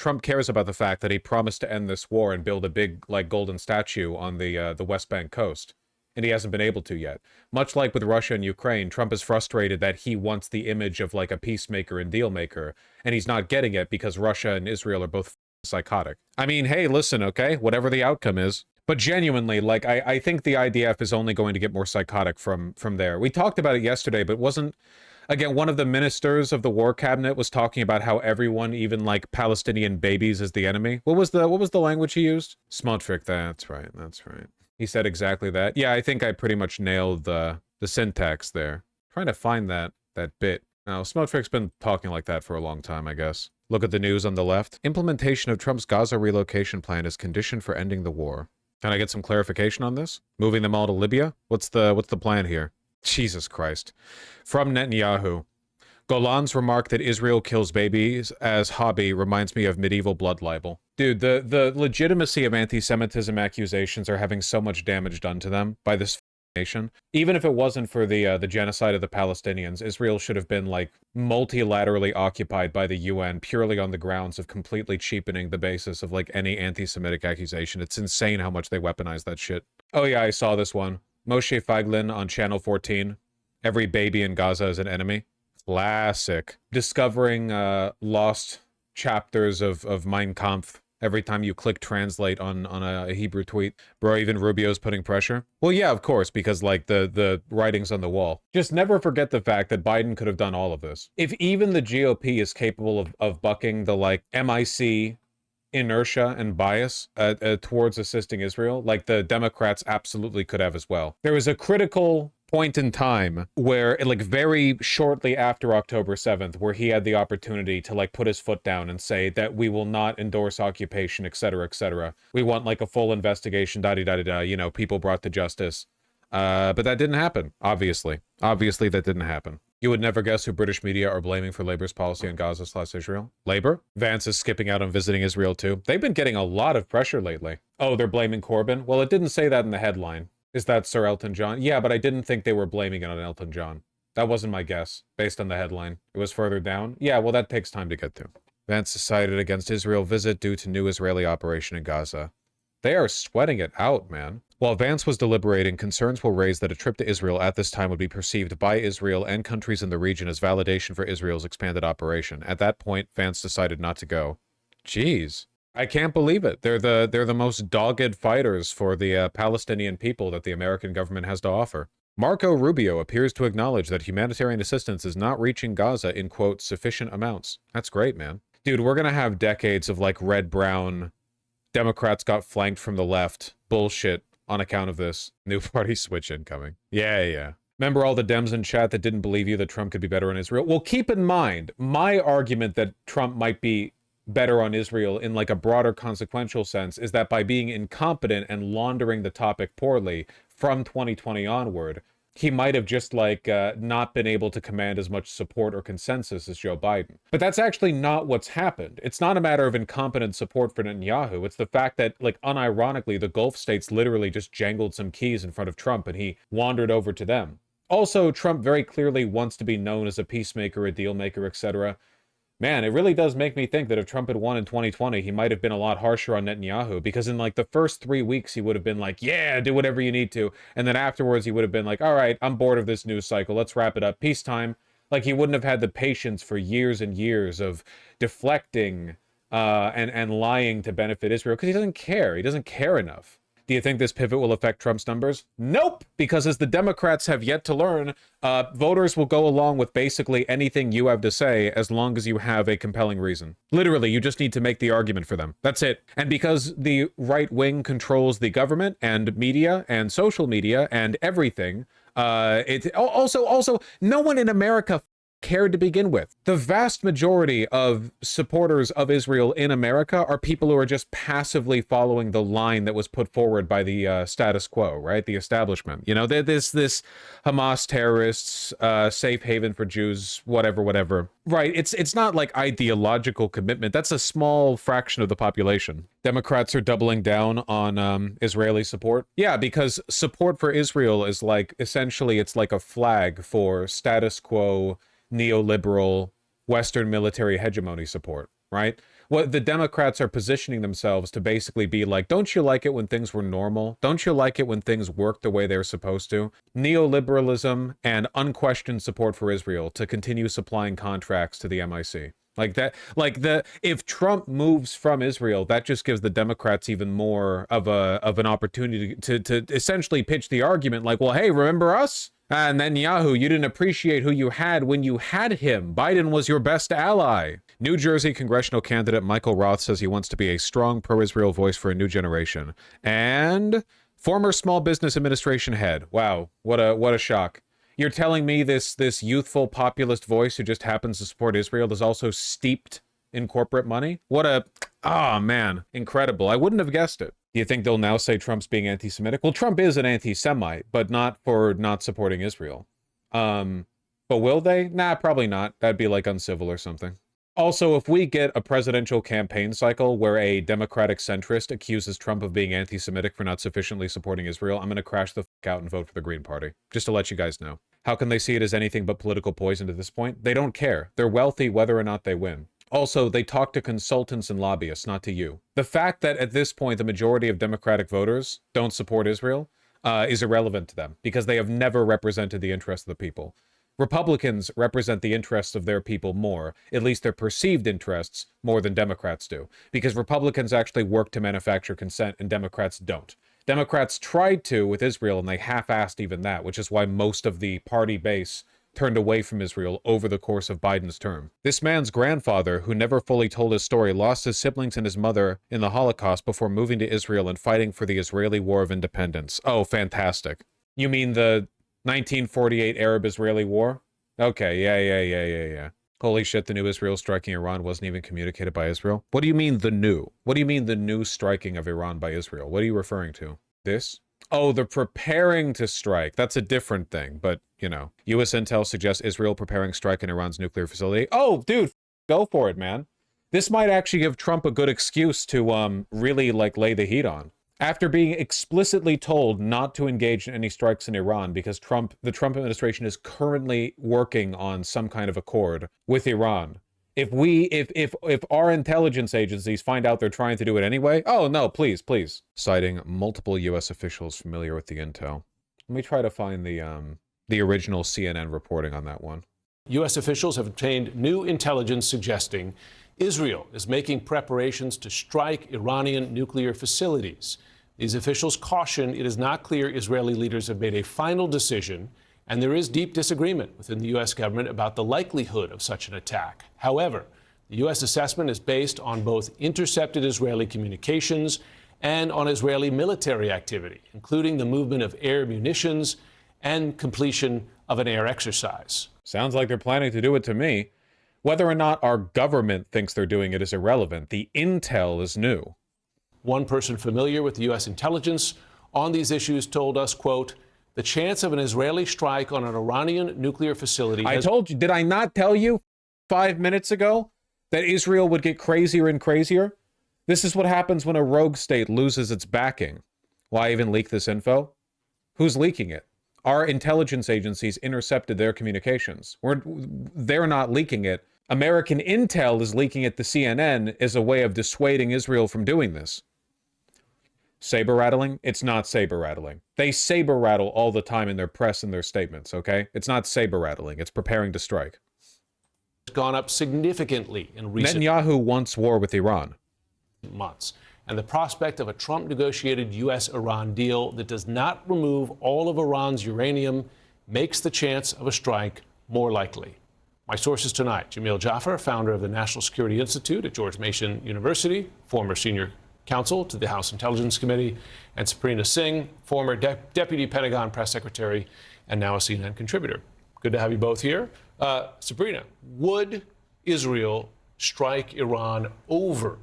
Trump cares about the fact that he promised to end this war and build a big, like, golden statue on the West Bank coast. And he hasn't been able to yet. Much like with Russia and Ukraine, Trump is frustrated that he wants the image of, like, a peacemaker and deal maker, and he's not getting it because Russia and Israel are both psychotic. I mean, hey, listen, okay? Whatever the outcome is. But genuinely, like, I think the IDF is only going to get more psychotic from there. We talked about it yesterday, but wasn't... Again, one of the ministers of the war cabinet was talking about how everyone, even like Palestinian babies, is the enemy. What was the language he used? Smotrich, that's right, that's right. He said exactly that. Yeah, I think I pretty much nailed the syntax there. Trying to find that bit. Now, Smotrich's been talking like that for a long time, I guess. Look at the news on the left. Implementation of Trump's Gaza relocation plan is conditioned for ending the war. Can I get some clarification on this? Moving them all to Libya? What's the plan here? Jesus Christ. From Netanyahu. Golan's remark that Israel kills babies as hobby reminds me of medieval blood libel. Dude, the legitimacy of anti-Semitism accusations are having so much damage done to them by this nation. Even if it wasn't for the genocide of the Palestinians, Israel should have been, like, multilaterally occupied by the UN purely on the grounds of completely cheapening the basis of, like, any anti-Semitic accusation. It's insane how much they weaponize that shit. Oh yeah, I saw this one. Moshe Feiglin on Channel 14. Every baby in Gaza is an enemy. Classic. Discovering lost chapters of Mein Kampf every time you click translate on a Hebrew tweet. Bro, even Rubio's putting pressure. Well, yeah, of course, because, like, the writing's on the wall. Just never forget the fact that Biden could have done all of this. If even the GOP is capable of bucking the, like, MIC inertia and bias towards assisting Israel, like, the Democrats absolutely could have as well. There was a critical point in time where, like, very shortly after October 7th, where he had the opportunity to, like, put his foot down and say that we will not endorse occupation, etc., etc. We want, like, a full investigation, da-da-da-da-da, you know, people brought to justice. But that didn't happen, obviously. Obviously, that didn't happen. You would never guess who British media are blaming for Labour's policy on Gaza/Israel. Labour? Vance is skipping out on visiting Israel too. They've been getting a lot of pressure lately. Oh, they're blaming Corbyn? Well, it didn't say that in the headline. Is that Sir Elton John? Yeah, but I didn't think they were blaming it on Elton John. That wasn't my guess, based on the headline. It was further down. Yeah, well, that takes time to get to. Vance decided against Israel visit due to new Israeli operation in Gaza. They are sweating it out, man. While Vance was deliberating, concerns were raised that a trip to Israel at this time would be perceived by Israel and countries in the region as validation for Israel's expanded operation. At that point, Vance decided not to go. Jeez. I can't believe it. They're the most dogged fighters for the Palestinian people that the American government has to offer. Marco Rubio appears to acknowledge that humanitarian assistance is not reaching Gaza in, quote, sufficient amounts. That's great, man. Dude, we're gonna have decades of, like, red-brown, Democrats got flanked from the left bullshit on account of this. New party switch incoming. Yeah. Remember all the Dems in chat that didn't believe you that Trump could be better on Israel? Well, keep in mind, my argument that Trump might be better on Israel in, like, a broader consequential sense is that by being incompetent and laundering the topic poorly from 2020 onward, he might have just, like, not been able to command as much support or consensus as Joe Biden. But that's actually not what's happened. It's not a matter of incompetent support for Netanyahu. It's the fact that, like, unironically, the Gulf states literally just jangled some keys in front of Trump and he wandered over to them. Also, Trump very clearly wants to be known as a peacemaker, a deal maker, etc. Man, it really does make me think that if Trump had won in 2020, he might have been a lot harsher on Netanyahu, because in, like, the first 3 weeks, he would have been like, yeah, do whatever you need to. And then afterwards, he would have been like, all right, I'm bored of this news cycle. Let's wrap it up. Peacetime. Like, he wouldn't have had the patience for years and years of deflecting and lying to benefit Israel, because he doesn't care. He doesn't care enough. Do you think this pivot will affect Trump's numbers? Nope, because as the Democrats have yet to learn, voters will go along with basically anything you have to say as long as you have a compelling reason. Literally, you just need to make the argument for them. That's it. And because the right wing controls the government and media and social media and everything, it also no one in America cared to begin with. The vast majority of supporters of Israel in America are people who are just passively following the line that was put forward by the status quo, right? The establishment. You know, this Hamas terrorists, safe haven for Jews, whatever. Right, it's not like ideological commitment. That's a small fraction of the population. Democrats are doubling down on Israeli support. Yeah, because support for Israel is, like, essentially it's like a flag for status quo neoliberal Western military hegemony support, right? what the Democrats are positioning themselves to basically be like, don't you like it when things were normal? Don't you like it when things worked the way they're supposed to? Neoliberalism and unquestioned support for Israel to continue supplying contracts to the MIC. Like that, if Trump moves from Israel, that just gives the Democrats even more of an opportunity to essentially pitch the argument like, well, hey, remember us? And Netanyahu, you didn't appreciate who you had when you had him. Biden was your best ally. New Jersey congressional candidate Michael Roth says he wants to be a strong pro-Israel voice for a new generation. And former Small Business Administration head. Wow, what a shock. You're telling me this youthful populist voice who just happens to support Israel is also steeped in corporate money? Oh man, incredible. I wouldn't have guessed it. Do you think they'll now say Trump's being anti-Semitic? Well, Trump is an anti-Semite, but not for not supporting Israel. But will they? Nah, probably not. That'd be like uncivil or something. Also, if we get a presidential campaign cycle where a Democratic centrist accuses Trump of being anti-Semitic for not sufficiently supporting Israel, I'm going to crash the fuck out and vote for the Green Party. Just to let you guys know. How can they see it as anything but political poison at this point? They don't care. They're wealthy whether or not they win. Also, they talk to consultants and lobbyists, not to you. The fact that at this point the majority of Democratic voters don't support Israel is irrelevant to them because they have never represented the interests of the people. Republicans represent the interests of their people more, at least their perceived interests, more than Democrats do, because Republicans actually work to manufacture consent and Democrats don't. Democrats tried to with Israel and they half-assed even that, which is why most of the party base turned away from Israel over the course of Biden's term. This man's grandfather, who never fully told his story, lost his siblings and his mother in the Holocaust before moving to Israel and fighting for the Israeli War of Independence. Oh, fantastic. You mean the 1948 Arab-Israeli War? Okay, yeah. Holy shit, the new Israel striking Iran wasn't even communicated by Israel? What do you mean the new? What do you mean the new striking of Iran by Israel? What are you referring to? This? Oh, they're preparing to strike. That's a different thing, but, you know. U.S. intel suggests Israel preparing strike in Iran's nuclear facility. Oh, dude, go for it, man. This might actually give Trump a good excuse to really, lay the heat on. After being explicitly told not to engage in any strikes in Iran because the Trump administration is currently working on some kind of accord with Iran. If our intelligence agencies find out they're trying to do it anyway, oh no, please. Citing multiple U.S. officials familiar with the intel. Let me try to find the original CNN reporting on that one. U.S. officials have obtained new intelligence suggesting Israel is making preparations to strike Iranian nuclear facilities. These officials caution it is not clear Israeli leaders have made a final decision, and there is deep disagreement within the U.S. government about the likelihood of such an attack. However, the U.S. assessment is based on both intercepted Israeli communications and on Israeli military activity, including the movement of air munitions and completion of an air exercise. Sounds like they're planning to do it to me. Whether or not our government thinks they're doing it is irrelevant. The intel is new. One person familiar with the U.S. intelligence on these issues told us, quote, the chance of an Israeli strike on an Iranian nuclear facility I told you, did I not tell you 5 minutes ago that Israel would get crazier and crazier? This is what happens when a rogue state loses its backing. Why even leak this info? Who's leaking it? Our intelligence agencies intercepted their communications. They're not leaking it. American intel is leaking it to CNN as a way of dissuading Israel from doing this. Saber rattling? It's not saber rattling. They saber rattle all the time in their press and their statements, okay? It's not saber rattling. It's preparing to strike. It's gone up significantly in recent Netanyahu wants war with Iran. months. And the prospect of a Trump-negotiated U.S.-Iran deal that does not remove all of Iran's uranium makes the chance of a strike more likely. My sources tonight, Jamil Jaffer, founder of the National Security Institute at George Mason University, former senior counsel to the House Intelligence Committee, and Sabrina Singh, former Deputy Pentagon Press Secretary and now a CNN contributor. Good to have you both here. Sabrina, would Israel strike Iran over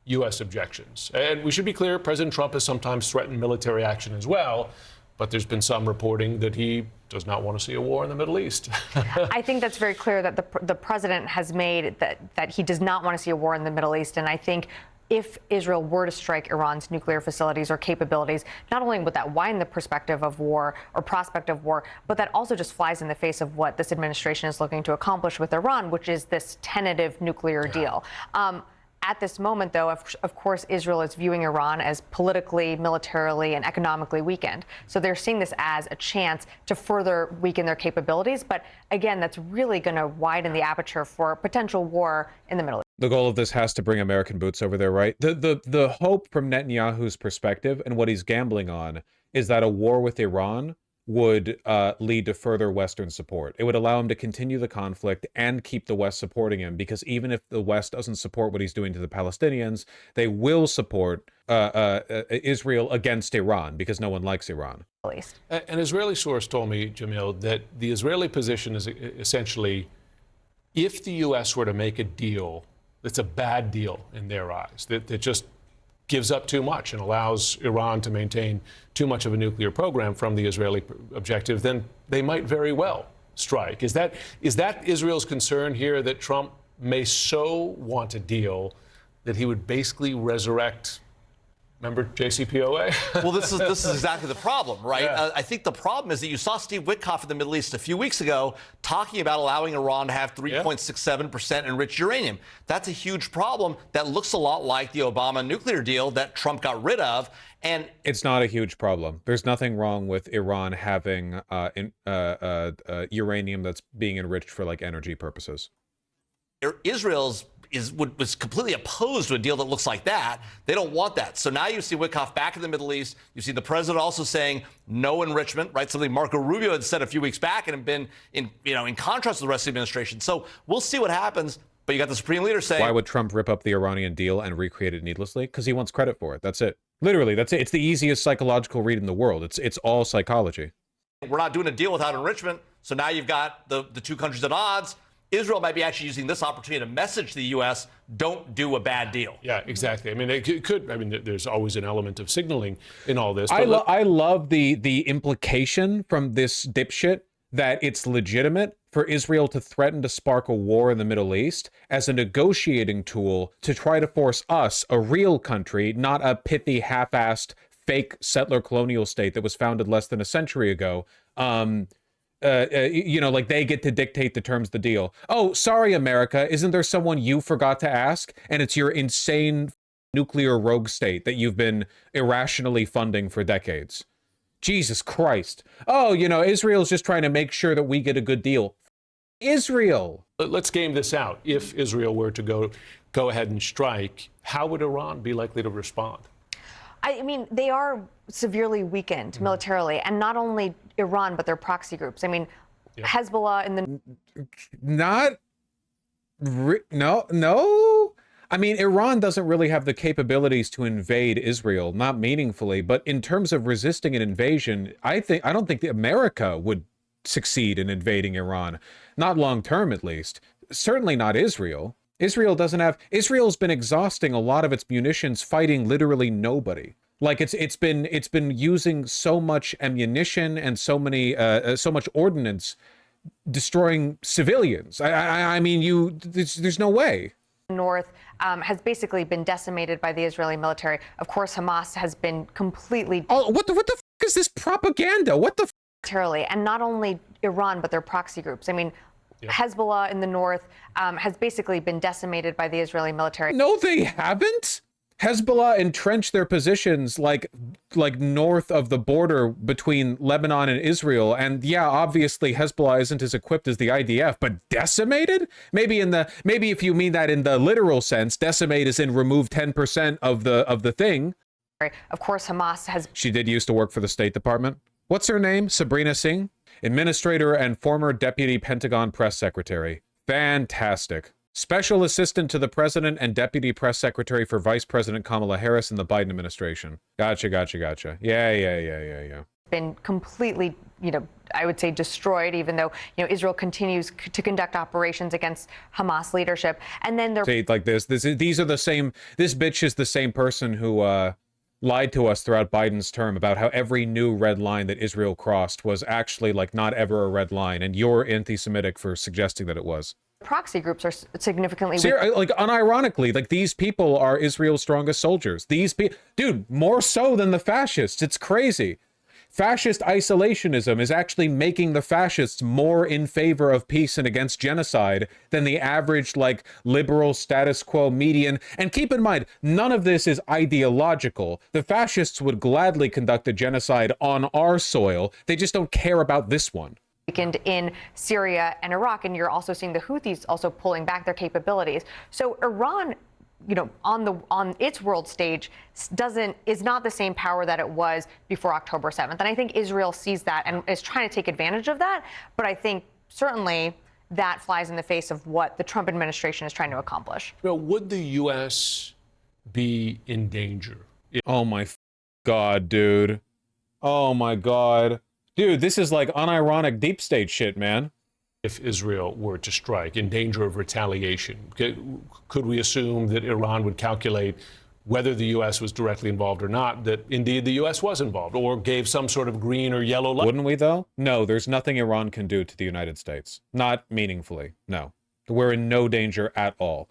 U.S. objections? And we should be clear, President Trump has sometimes threatened military action as well, but there's been some reporting that he does not want to see a war in the Middle East. I think that's very clear that the president has made that he does not want to see a war in the Middle East. And I think if Israel were to strike Iran's nuclear facilities or capabilities, not only would that widen the perspective of war or prospect of war, but that also just flies in the face of what this administration is looking to accomplish with Iran, which is this tentative nuclear deal. At this moment, though, of course, Israel is viewing Iran as politically, militarily, and economically weakened. So they're seeing this as a chance to further weaken their capabilities. But again, that's really going to widen the aperture for potential war in the Middle East. The goal of this has to bring American boots over there, right? The hope from Netanyahu's perspective and what he's gambling on is that a war with Iran would lead to further Western support. It would allow him to continue the conflict and keep the West supporting him, because even if the West doesn't support what he's doing to the Palestinians, they will support Israel against Iran, because no one likes Iran. At least. An Israeli source told me, Jamil, that the Israeli position is essentially, if the U.S. were to make a deal that's a bad deal in their eyes, that just gives up too much and allows Iran to maintain too much of a nuclear program from the Israeli objective, then they might very well strike. Is that Israel's concern here, that Trump may so want a deal that he would basically resurrect, remember JCPOA? Well, this is exactly the problem, right? Yeah. I think the problem is that you saw Steve Witkoff in the Middle East a few weeks ago talking about allowing Iran to have 3.67% enriched uranium. That's a huge problem that looks a lot like the Obama nuclear deal that Trump got rid of. And it's not a huge problem. There's nothing wrong with Iran having uranium that's being enriched for like energy purposes. Israel's was completely opposed to a deal that looks like that. They don't want that. So now you see Witkoff back in the Middle East. You see the president also saying no enrichment, right? Something Marco Rubio had said a few weeks back and had been in contrast to the rest of the administration. So we'll see what happens. But you got the Supreme Leader saying, why would Trump rip up the Iranian deal and recreate it needlessly? Because he wants credit for it. That's it. Literally, that's it. It's the easiest psychological read in the world. It's all psychology. We're not doing a deal without enrichment. So now you've got the two countries at odds. Israel might be actually using this opportunity to message to the U.S., don't do a bad deal. Yeah, exactly. I mean, it could. I mean, there's always an element of signaling in all this. I love the implication from this dipshit that it's legitimate for Israel to threaten to spark a war in the Middle East as a negotiating tool to try to force us, a real country, not a pithy, half-assed, fake settler colonial state that was founded less than a century ago, like they get to dictate the terms of the deal. Oh, sorry, America, isn't there someone you forgot to ask? And it's your insane nuclear rogue state that you've been irrationally funding for decades. Jesus Christ. Oh, Israel's just trying to make sure that we get a good deal. Israel. Let's game this out. If Israel were to go ahead and strike, how would Iran be likely to respond? I mean, they are severely weakened militarily, and not only Iran, but their proxy groups. I mean, Hezbollah in the... No. I mean, Iran doesn't really have the capabilities to invade Israel, not meaningfully, but in terms of resisting an invasion, I don't think that America would succeed in invading Iran. Not long term, at least. Certainly not Israel. Israel's been exhausting a lot of its munitions fighting literally nobody. Like it's been using so much ammunition and so much ordnance destroying civilians. I mean, there's no way. North has basically been decimated by the Israeli military. Of course, Hamas has been completely... Oh, what the f*** is this propaganda? What the f***? Militarily, and not only Iran, but their proxy groups. I mean, Hezbollah in the north has basically been decimated by the Israeli military. No, they haven't. Hezbollah entrenched their positions like north of the border between Lebanon and Israel. And yeah, obviously Hezbollah isn't as equipped as the IDF, but decimated? Maybe if you mean that in the literal sense, decimate is in remove 10% of the thing. Of course, Hamas has... She did used to work for the State Department. What's her name? Sabrina Singh? Administrator and former Deputy Pentagon Press Secretary. Fantastic. Special Assistant to the President and Deputy Press Secretary for Vice President Kamala Harris in the Biden administration. Gotcha. Yeah. Been completely, I would say destroyed, even though, Israel continues to conduct operations against Hamas leadership. And then they're... Like this bitch is the same person who, lied to us throughout Biden's term about how every new red line that Israel crossed was actually not ever a red line, and you're anti-Semitic for suggesting that it was. Proxy groups are significantly... Unironically, these people are Israel's strongest soldiers. These people, dude, more so than the fascists. It's crazy. Fascist isolationism is actually making the fascists more in favor of peace and against genocide than the average, like, liberal status quo median. And keep in mind, none of this is ideological. The fascists would gladly conduct a genocide on our soil. They just don't care about this one. Weakened in Syria and Iraq, and you're also seeing the Houthis also pulling back their capabilities. So Iran, on its world stage is not the same power that it was before October 7th. And I think Israel sees that and is trying to take advantage of that. But I think certainly that flies in the face of what the Trump administration is trying to accomplish. Well, would the U.S. be in danger? Oh my God, dude. Oh my God. Dude, this is like unironic deep state shit, man. If Israel were to strike, in danger of retaliation? Could we assume that Iran would calculate whether the U.S. was directly involved or not, that indeed the U.S. was involved or gave some sort of green or yellow light? Wouldn't we, though? No, there's nothing Iran can do to the United States. Not meaningfully, no. We're in no danger at all.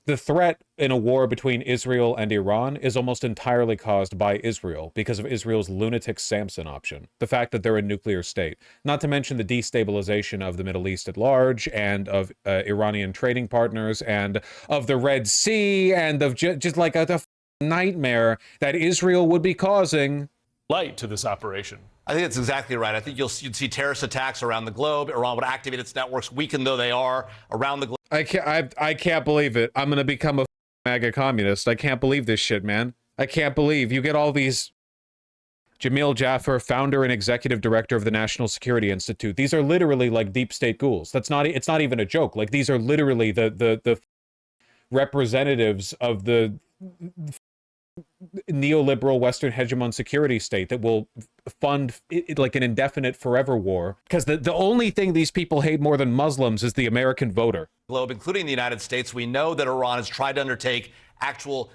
The threat in a war between Israel and Iran is almost entirely caused by Israel because of Israel's lunatic Samson option. The fact that they're a nuclear state. Not to mention the destabilization of the Middle East at large and of Iranian trading partners and of the Red Sea and of just like a nightmare that Israel would be causing. Light to this operation. I think that's exactly right. I think you'd see terrorist attacks around the globe. Iran would activate its networks, weakened though they are, around the globe. I can't believe it. I'm gonna become a MAGA communist. I can't believe this shit, man. I can't believe you get all these. Jamil Jaffer, founder and executive director of the National Security Institute. These are literally like deep state ghouls. It's not even a joke. Like, these are literally the representatives of the neoliberal Western hegemon security state that will fund like an indefinite forever war, because the only thing these people hate more than Muslims is the American voter. Globe, including the United States. We know that Iran has tried to undertake actual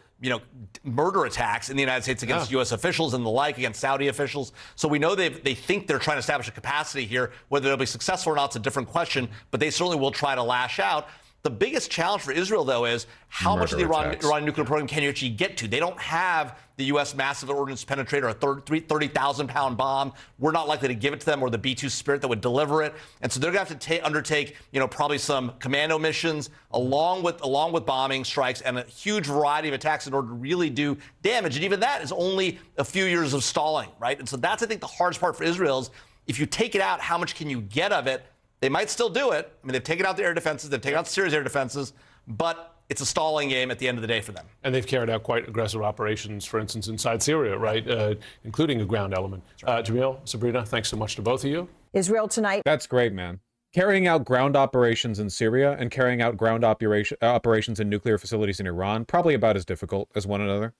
murder attacks in the United States against U.S. officials and the like, against Saudi officials. So we know they think they're trying to establish a capacity here. Whether they'll be successful or not is a different question, but they certainly will try to lash out. The biggest challenge for Israel, though, is how much of the Iran nuclear program can you actually get to? They don't have the U.S. massive ordnance penetrator, a 30,000-pound bomb. We're not likely to give it to them, or the B-2 Spirit that would deliver it. And so they're going to have to undertake, probably some commando missions along with bombing strikes and a huge variety of attacks in order to really do damage. And even that is only a few years of stalling, right? And so that's, I think, the hardest part for Israel is if you take it out, how much can you get of it? They might still do it. I mean, they've taken out the air defenses. They've taken out Syria's air defenses. But it's a stalling game at the end of the day for them. And they've carried out quite aggressive operations, for instance, inside Syria, right? Including a ground element. Right. Jamil, Sabrina, thanks so much to both of you. Israel tonight. That's great, man. Carrying out ground operations in Syria and carrying out ground operations in nuclear facilities in Iran, probably about as difficult as one another,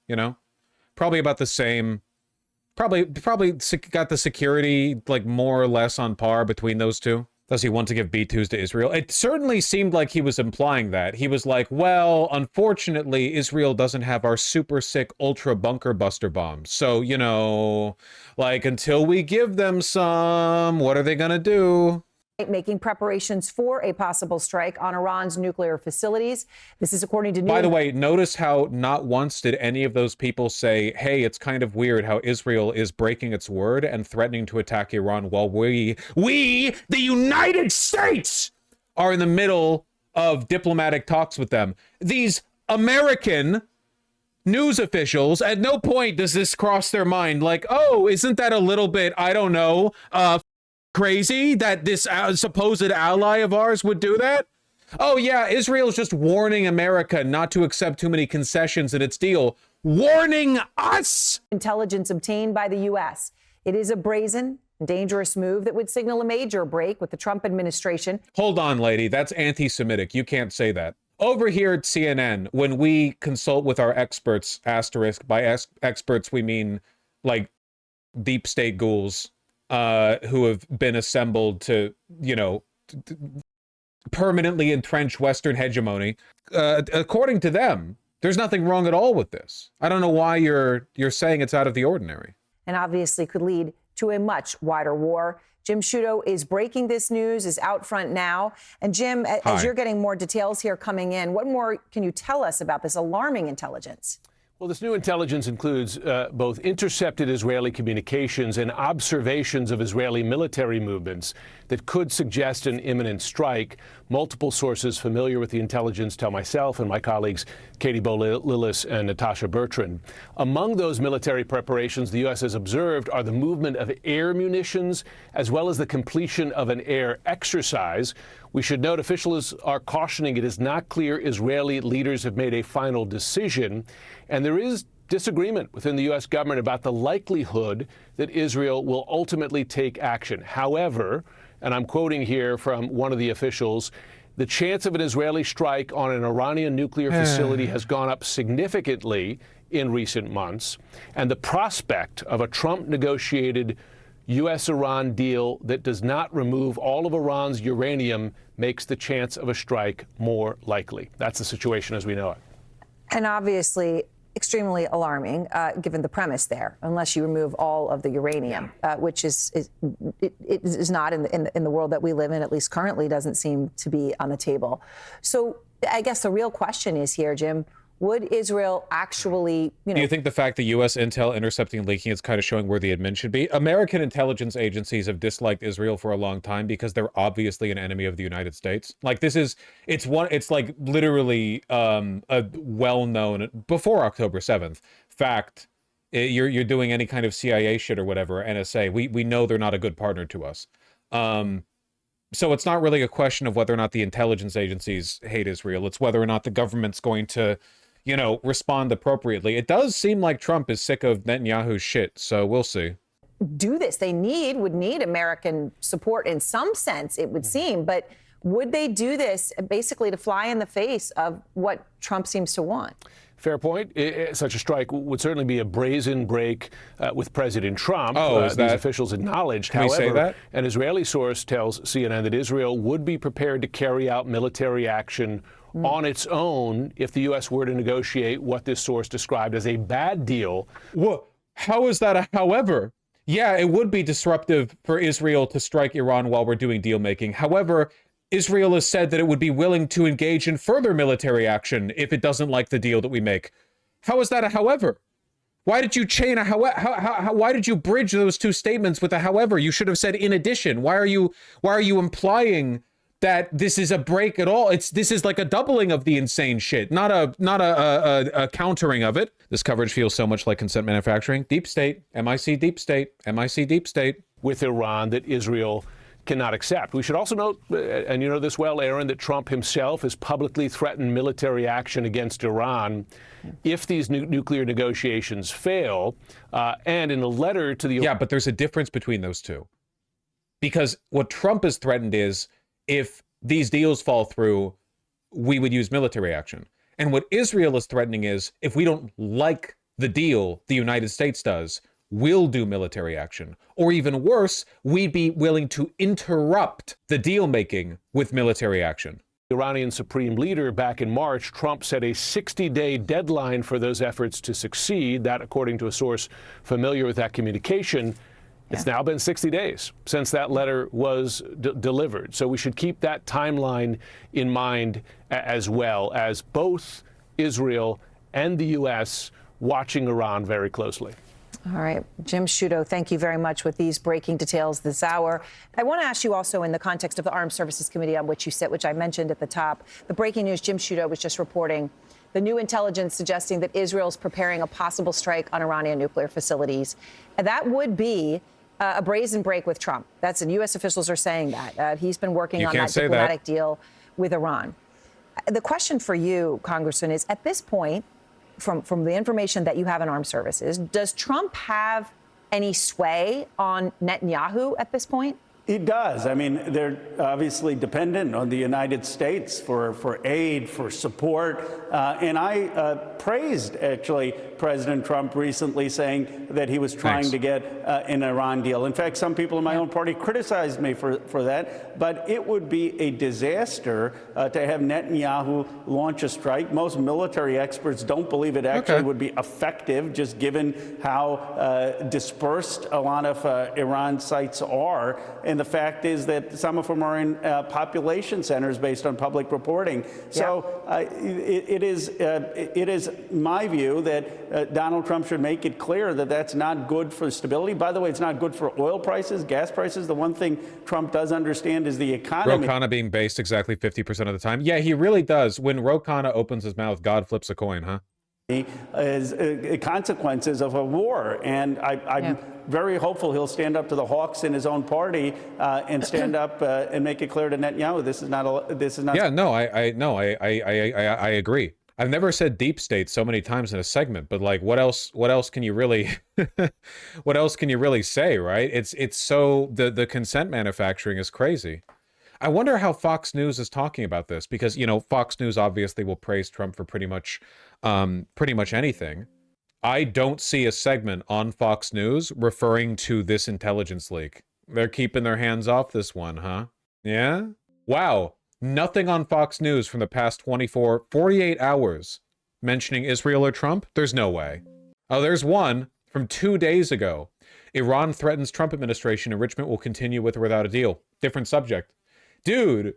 Probably about the same. Probably got the security, like, more or less on par between those two. Does he want to give B-2s to Israel? It certainly seemed like he was implying that. He was like, well, unfortunately, Israel doesn't have our super sick ultra bunker buster bombs. So, like, until we give them some, what are they going to do? Making preparations for a possible strike on Iran's nuclear facilities. This is according to By the way, notice how not once did any of those people say, hey, it's kind of weird how Israel is breaking its word and threatening to attack Iran while we, the United States, are in the middle of diplomatic talks with them. These American news officials, at no point does this cross their mind like, oh, isn't that a little bit, I don't know, crazy that this supposed ally of ours would do that? Oh yeah, Israel's just warning America not to accept too many concessions in its deal. Warning us! Intelligence obtained by the U.S. It is a brazen, dangerous move that would signal a major break with the Trump administration. Hold on, lady. That's anti-Semitic. You can't say that. Over here at CNN, when we consult with our experts, asterisk, by experts we mean like deep state ghouls, who have been assembled to, permanently entrench Western hegemony. According to them, there's nothing wrong at all with this. I don't know why you're saying it's out of the ordinary. And obviously could lead to a much wider war. Jim Sciutto is breaking this news, is out front now. And Jim, as you're getting more details here coming in, what more can you tell us about this alarming intelligence? Well, this new intelligence includes both intercepted Israeli communications and observations of Israeli military movements that could suggest an imminent strike. Multiple sources familiar with the intelligence tell myself and my colleagues Katie Bo-Lillis and Natasha Bertrand. Among those military preparations the U.S. has observed are the movement of air munitions as well as the completion of an air exercise. We should note officials are cautioning it is not clear Israeli leaders have made a final decision, and there is disagreement within the U.S. government about the likelihood that Israel will ultimately take action. However, and I'm quoting here from one of the officials, the chance of an Israeli strike on an Iranian nuclear facility has gone up significantly in recent months, and the prospect of a Trump-negotiated U.S.-Iran deal that does not remove all of Iran's uranium makes the chance of a strike more likely. That's the situation as we know it. And obviously extremely alarming, given the premise there, unless you remove all of the uranium, which is not in the world that we live in, at least currently doesn't seem to be on the table. So I guess the real question is here, Jim, would Israel actually, Do you think the fact that U.S. intel intercepting and leaking is kind of showing where the admin should be? American intelligence agencies have disliked Israel for a long time because they're obviously an enemy of the United States. Like it's like literally a well-known, before October 7th, fact. You're doing any kind of CIA shit or whatever, NSA. We know they're not a good partner to us. So it's not really a question of whether or not the intelligence agencies hate Israel. It's whether or not the government's going to, respond appropriately. It does seem like Trump is sick of Netanyahu's shit, so we'll see. Do this. They would need American support in some sense, it would seem. But would they do this basically to fly in the face of what Trump seems to want? Fair point. Such a strike would certainly be a brazen break with President Trump. These officials acknowledged. Can we say that? An Israeli source tells CNN that Israel would be prepared to carry out military action on its own if the U.S. were to negotiate what this source described as a bad deal. How is that a however? Yeah, it would be disruptive for Israel to strike Iran while we're doing deal making. However, Israel has said that it would be willing to engage in further military action if it doesn't like the deal that we make. How is that a however? Why did you chain a why did you bridge those two statements with a however? You should have said in addition. Why are you implying that this is a break at all? This is like a doubling of the insane shit, not a countering of it. This coverage feels so much like consent manufacturing. Deep state, MIC deep state, MIC deep state. With Iran that Israel cannot accept. We should also note, and you know this well, Aaron, that Trump himself has publicly threatened military action against Iran if these nuclear negotiations fail. And in a letter to the... Yeah, but there's a difference between those two. Because what Trump has threatened is if these deals fall through, we would use military action. And what Israel is threatening is if we don't like the deal the United States does, we'll do military action. Or even worse, we'd be willing to interrupt the deal making with military action. Iranian supreme leader back in March, Trump set a 60-day deadline for those efforts to succeed. That, according to a source familiar with that communication, it's now been 60 days since that letter was delivered. So we should keep that timeline in mind as well as both Israel and the U.S. watching Iran very closely. All right. Jim Sciutto, thank you very much with these breaking details this hour. I want to ask you also in the context of the Armed Services Committee on which you sit, which I mentioned at the top, the breaking news Jim Sciutto was just reporting, the new intelligence suggesting that Israel's preparing a possible strike on Iranian nuclear facilities. And that would be a brazen break with Trump. That's and U.S. officials are saying that. He's been working on that diplomatic deal with Iran. The question for you, Congressman, is at this point, from the information that you have in armed services, does Trump have any sway on Netanyahu at this point? He does. I mean, they're obviously dependent on the United States for aid, for support. And I praised, actually, President Trump recently saying that he was trying to get an Iran deal. In fact, some people in my own party criticized me for that. But it would be a disaster to have Netanyahu launch a strike. Most military experts don't believe it actually would be effective, just given how dispersed a lot of Iran sites are. And And the fact is that some of them are in population centers based on public reporting. So it is my view that Donald Trump should make it clear that that's not good for stability. By the way, it's not good for oil prices, gas prices. The one thing Trump does understand is the economy. Ro Khanna being based exactly 50% of the time. Yeah, he really does. When Ro Khanna opens his mouth, God flips a coin, huh? As consequences of a war. And I'm very hopeful he'll stand up to the hawks in his own party and stand up and make it clear to Netanyahu this is not. Yeah, no, I agree. I've never said deep state so many times in a segment, but like, what else can you really, what else can you really say, right? It's so, the consent manufacturing is crazy. I wonder how Fox News is talking about this, because, you know, Fox News obviously will praise Trump for pretty much anything. I don't see a segment on Fox News referring to this intelligence leak. They're keeping their hands off this one, huh? Yeah? Wow. Nothing on Fox News from the past 48 hours mentioning Israel or Trump? There's no way. Oh, there's one from 2 days ago. Iran threatens Trump administration. Enrichment will continue with or without a deal. Different subject. Dude,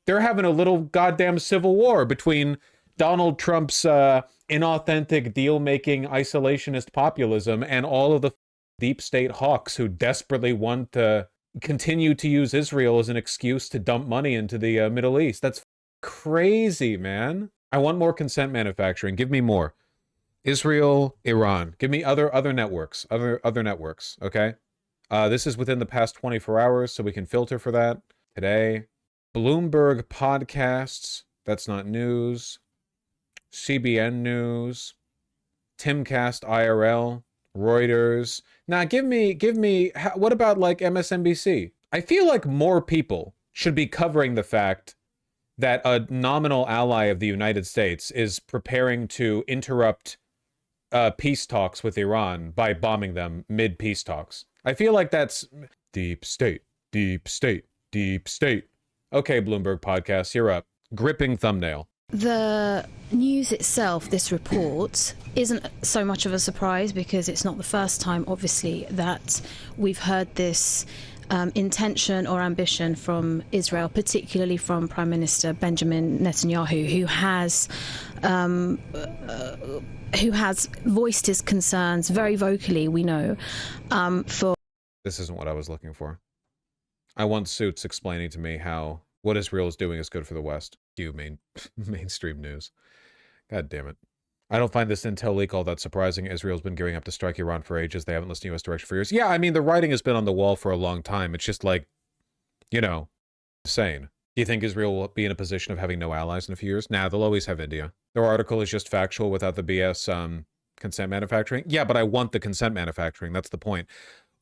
they're having a little goddamn civil war between Donald Trump's inauthentic deal-making isolationist populism and all of the deep state hawks who desperately want to continue to use Israel as an excuse to dump money into the Middle East. That's crazy, man. I want more consent manufacturing. Give me more. Israel, Iran. Give me other networks. Other networks, okay? This is within the past 24 hours, so we can filter for that. Today. Bloomberg podcasts. That's not news. CBN News. Timcast IRL. Reuters. Now, give me, what about like MSNBC? I feel like more people should be covering the fact that a nominal ally of the United States is preparing to interrupt peace talks with Iran by bombing them mid-peace talks. I feel like that's deep state, deep state, deep state. Okay, Bloomberg podcast, you're up. Gripping thumbnail. The news itself, this report, isn't so much of a surprise because it's not the first time, obviously, that we've heard this intention or ambition from Israel, particularly from Prime Minister Benjamin Netanyahu, who has voiced his concerns very vocally, we know, for... This isn't what I was looking for. I want Suits explaining to me how what Israel is doing is good for the West. You mainstream news. God damn it. I don't find this intel leak all that surprising. Israel's been gearing up to strike Iran for ages. They haven't listened to U.S. direction for years. Yeah, I mean, the writing has been on the wall for a long time. It's just like, you know, insane. Do you think Israel will be in a position of having no allies in a few years? Nah, they'll always have India. Their article is just factual without the BS consent manufacturing. Yeah, but I want the consent manufacturing. That's the point.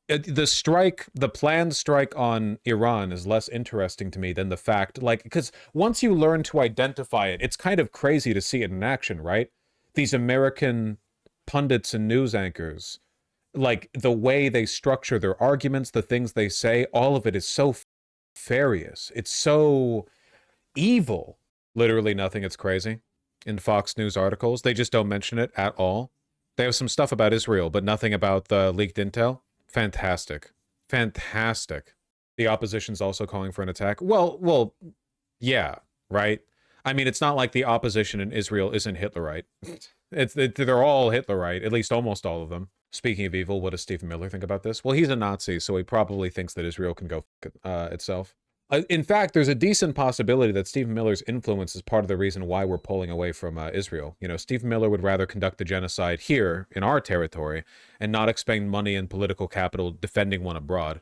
The planned strike on Iran is less interesting to me than the fact, like, because once you learn to identify it, it's kind of crazy to see it in action, right? These American pundits and news anchors, like the way they structure their arguments, the things they say, all of it is so nefarious. It's so evil. Literally nothing. It's crazy. In Fox News articles, they just don't mention it at all. They have some stuff about Israel, but nothing about the leaked intel. Fantastic. Fantastic. The opposition's also calling for an attack. Well, yeah, right? I mean, it's not like the opposition in Israel isn't Hitlerite. They're all Hitlerite, at least almost all of them. Speaking of evil, what does Stephen Miller think about this? Well, he's a Nazi, so he probably thinks that Israel can go itself. In fact, there's a decent possibility that Stephen Miller's influence is part of the reason why we're pulling away from Israel. You know, Stephen Miller would rather conduct the genocide here in our territory and not expend money and political capital defending one abroad.